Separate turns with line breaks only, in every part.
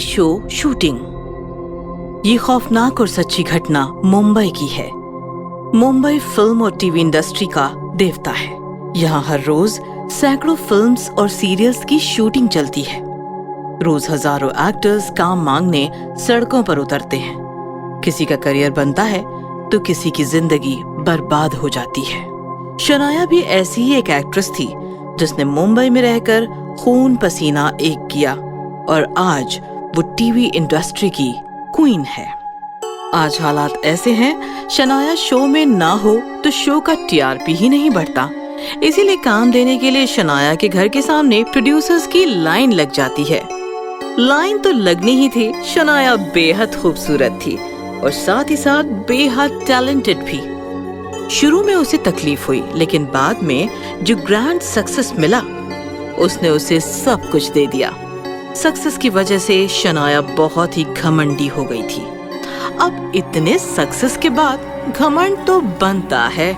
Show shooting. ये खौफनाक और सच्ची घटना मुंबई की है। मुंबई फिल्म और टीवी इंडस्ट्री का देवता है। यहाँ हर रोज सैकड़ों फिल्म्स और सीरियल्स की शूटिंग चलती है। रोज हजारों एक्टर्स काम मांगने सड़कों पर उतरते हैं। किसी का करियर बनता है तो किसी की जिंदगी बर्बाद हो जाती है। शनाया भी ऐसी ही एक एक्ट्रेस थी जिसने मुंबई में रहकर खून पसीना एक किया और आज वो टीवी इंडस्ट्री की क्वीन है। आज हालात ऐसे हैं, शनाया शो में ना हो तो शो का टीआरपी ही नहीं बढ़ता। इसीलिए काम देने के लिए शनाया के घर के सामने प्रोड्यूसर्स की लाइन लग जाती है। लाइन तो लगनी ही थी। शनाया बेहद खूबसूरत थी और साथ ही साथ बेहद टैलेंटेड भी। शुरू में उसे तकलीफ हुई, लेकिन बाद में जो ग्रैंड सक्सेस मिला उसने उसे सब कुछ दे दिया। सक्सेस की वजह से शनाया बहुत ही घमंडी हो गई थी। अब इतने सक्सेस के बाद घमंड तो बनता है।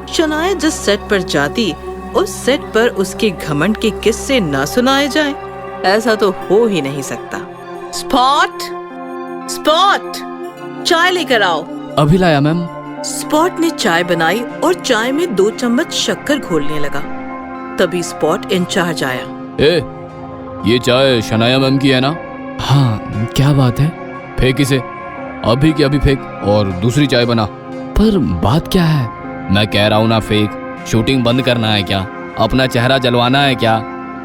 शनाया जिस सेट पर जाती उस सेट पर उसके घमंड के किस्से ना सुनाए जाएं, ऐसा तो हो ही नहीं सकता। स्पॉट, स्पॉट, चाय लेकर आओ।
अभी लाया मैम।
स्पॉट ने चाय बनाई और चाय में 2 चम्मच शक्कर घोलने लगा। तभी स्पॉट इंचार्ज आया।
ये चाय शनाया मैम की है ना? हाँ, क्या बात है? फेंक इसे, अभी की अभी फेंक और दूसरी चाय बना। पर बात क्या है? मैं कह रहा हूँ ना फेंक। शूटिंग बंद करना है क्या? अपना चेहरा जलवाना है क्या?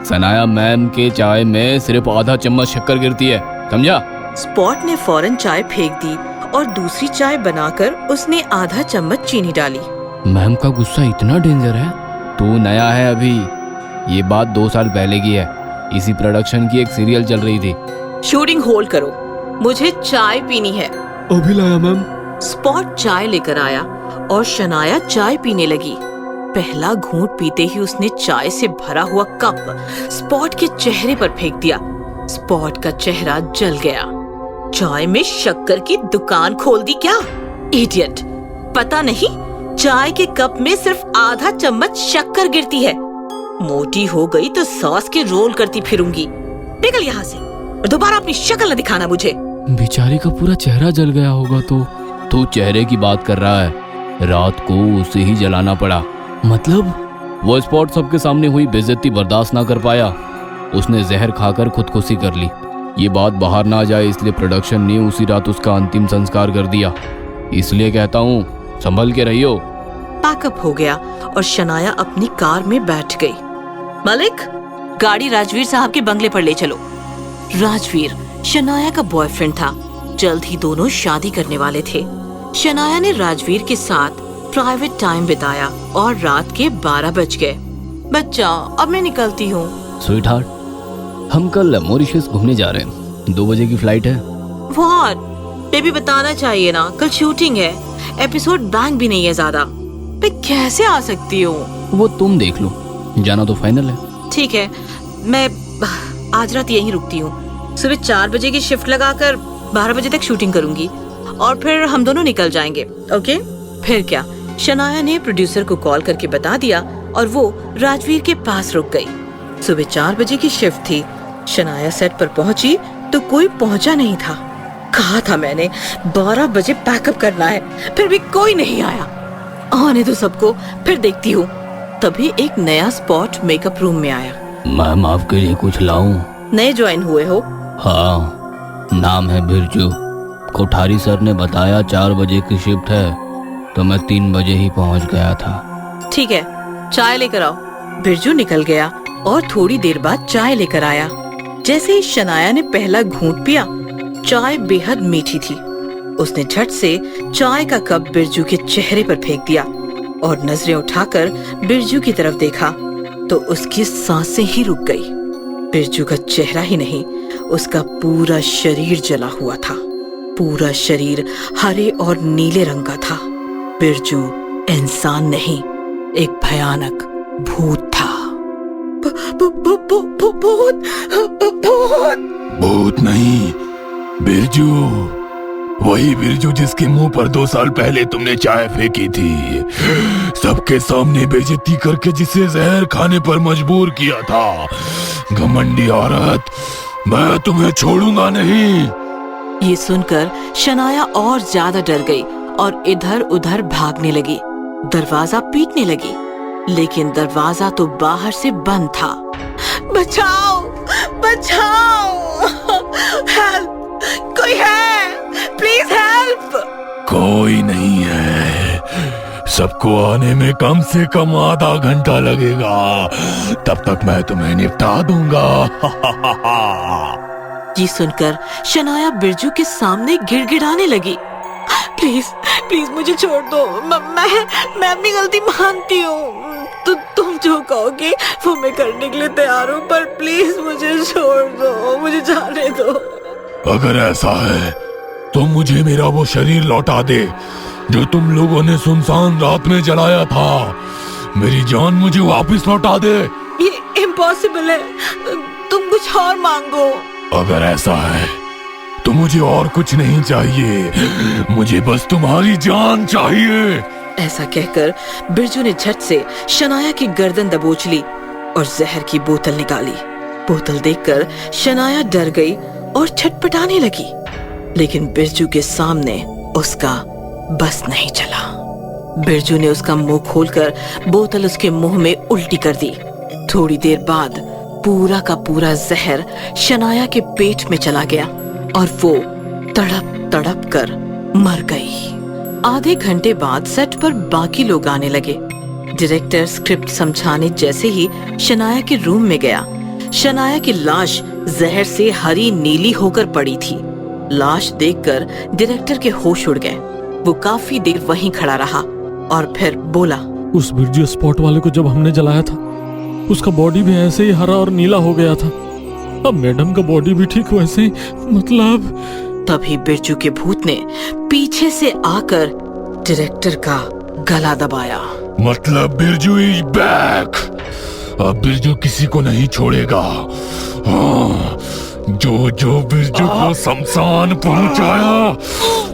शनाया मैम के चाय में सिर्फ आधा चम्मच शक्कर गिरती है, समझा?
स्पॉट ने फौरन चाय फेंक दी और दूसरी चाय बनाकर उसने आधा चम्मच चीनी डाली।
मैम का गुस्सा इतना डेंजर है? तू नया है अभी। ये बात 2 साल पहले की है। इसी प्रोडक्शन की एक सीरियल चल रही थी।
शूटिंग होल्ड करो, मुझे चाय पीनी है।
अभी लाया मैम।
स्पॉट चाय लेकर आया और शनाया चाय पीने लगी। पहला घूंट पीते ही उसने चाय से भरा हुआ कप स्पॉट के चेहरे पर फेंक दिया। स्पॉट का चेहरा जल गया। चाय में शक्कर की दुकान खोल दी क्या? इडियट, पता नहीं चाय के कप में सिर्फ आधा चम्मच शक्कर गिरती है। मोटी हो गई तो सॉस के रोल करती फिरूंगी। निकल यहाँ से और दोबारा अपनी शक्ल न दिखाना मुझे।
बेचारी का पूरा चेहरा जल गया होगा। तो तू चेहरे की बात कर रहा है? रात को उसे ही जलाना पड़ा। मतलब? वो स्पॉट सबके सामने हुई बेइज्जती बर्दाश्त ना कर पाया। उसने जहर खाकर खुदकुशी कर ली। ये बात बाहर ना जाए इसलिए प्रोडक्शन ने उसी रात उसका अंतिम संस्कार कर दिया। इसलिए कहता हूँ संभल के रहियो।
पैकअप हो गया और शनाया अपनी कार में बैठ गई। मलिक, गाड़ी राजवीर साहब के बंगले पर ले चलो। राजवीर शनाया का बॉयफ्रेंड था। जल्द ही दोनों शादी करने वाले थे। शनाया ने राजवीर के साथ प्राइवेट टाइम बिताया और रात के 12 बज गए। बच्चा, अब मैं निकलती हूँ।
स्वीटहार्ट, हम कल मॉरिशस घूमने जा रहे हैं। 2 बजे की फ्लाइट है।
व्हाट? बेबी बताना चाहिए ना, कल शूटिंग है। एपिसोड बैंक भी नहीं है ज्यादा। मैं कैसे आ सकती हूँ?
वो तुम देख लो, जाना तो फाइनल है।
ठीक है, मैं आज रात यहीं रुकती हूँ। सुबह 4 बजे की शिफ्ट लगाकर 12 बजे तक शूटिंग करूंगी और फिर हम दोनों निकल जाएंगे। ओके? फिर क्या, शनाया ने प्रोड्यूसर को कॉल करके बता दिया और वो राजवीर के पास रुक गई। सुबह 4 बजे की शिफ्ट थी। शनाया सेट पर पहुंची तो कोई पहुंचा नहीं था। कहा था मैंने 12 बजे पैकअप करना है, फिर भी कोई नहीं आया। आने दो सबको, फिर देखती हूँ। तभी एक नया स्पॉट मेकअप रूम में आया।
मैम, आपके लिए कुछ लाऊं?
नए ज्वाइन हुए हो?
हाँ, नाम है बिरजू। कोठारी सर ने बताया 4 बजे की शिफ्ट है तो मैं 3 बजे ही पहुंच गया था।
ठीक है, चाय लेकर आओ। बिरजू निकल गया और थोड़ी देर बाद चाय लेकर आया। जैसे ही शनाया ने पहला घूंट पिया, चाय बेहद मीठी थी। उसने झट से चाय का कप बिरजू के चेहरे पर फेंक दिया और नजरें उठाकर बिरजू की तरफ देखा तो उसकी सांसें ही रुक गई। बिरजू का चेहरा ही नहीं, उसका पूरा शरीर जला हुआ था। पूरा शरीर हरे और नीले रंग का था। बिरजू इंसान नहीं, एक भयानक भूत था।
भूत नहीं, बिरजू। वही बिरजू जिसके मुंह पर 2 साल पहले तुमने चाय फेंकी थी। सबके सामने बेइज्जती करके जिसे जहर खाने पर मजबूर किया था। घमंडी औरत, मैं तुम्हें छोड़ूंगा नहीं।
ये सुनकर शनाया और ज्यादा डर गई और इधर उधर भागने लगी। दरवाजा पीटने लगी, लेकिन दरवाजा तो बाहर से बंद था। बचाओ, बचाओ, हेल्प, कोई है, प्लीज हेल्प।
कोई नहीं है, सबको आने में कम से कम आधा घंटा लगेगा, तब तक मैं तुम्हें निपटा दूंगा।
ये सुनकर शनाया बिरजू के सामने गिड़गिड़ाने लगी। प्लीज प्लीज मुझे छोड़ दो, मैं अपनी गलती मानती हूँ। तुम जो कहोगे वो मैं करने के लिए तैयार हूँ, पर प्लीज मुझे छोड़ दो, मुझे जाने दो।
अगर ऐसा है तो मुझे मेरा वो शरीर लौटा दे जो तुम लोगों ने सुनसान रात में जलाया था। मेरी जान मुझे वापस लौटा दे।
ये इम्पॉसिबल है, तुम कुछ और मांगो।
अगर ऐसा है तो मुझे और कुछ नहीं चाहिए, मुझे बस तुम्हारी जान चाहिए।
ऐसा कहकर बिरजू ने झट से शनाया की गर्दन दबोच ली और जहर की बोतल निकाली। बोतल देखकर शनाया डर गई और छटपटाने लगी, लेकिन बिरजू के सामने उसका बस नहीं चला। बिरजू ने उसका मुंह खोलकर बोतल उसके मुंह में उल्टी कर दी। थोड़ी देर बाद पूरा का पूरा जहर शनाया के पेट में चला गया और वो तड़प तड़प कर मर गई। आधे घंटे बाद सेट पर बाकी लोग आने लगे। डायरेक्टर स्क्रिप्ट समझाने जैसे ही शनाया के रूम में गया, शनाया की लाश जहर से हरी नीली होकर पड़ी थी। लाश देखकर डायरेक्टर के होश उड़ गए। वो काफी देर वहीं खड़ा रहा और फिर बोला,
उस बिरजू स्पॉट वाले को जब हमने जलाया था, उसका बॉडी भी ऐसे ही हरा और नीला हो गया था। अब मैडम का बॉडी भी ठीक वैसे ही, मतलब।
तभी बिरजू के भूत ने पीछे से आकर डायरेक्टर का गला दबाया।
मतलब बिरजू इज बैक। अब बिरजू किसी को नहीं छोड़ेगा। हाँ, जो बिरजू को शमशान पहुंचाया,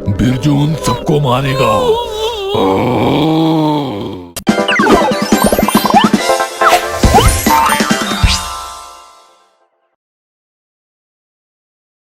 बिरजू उन सबको मारेगा।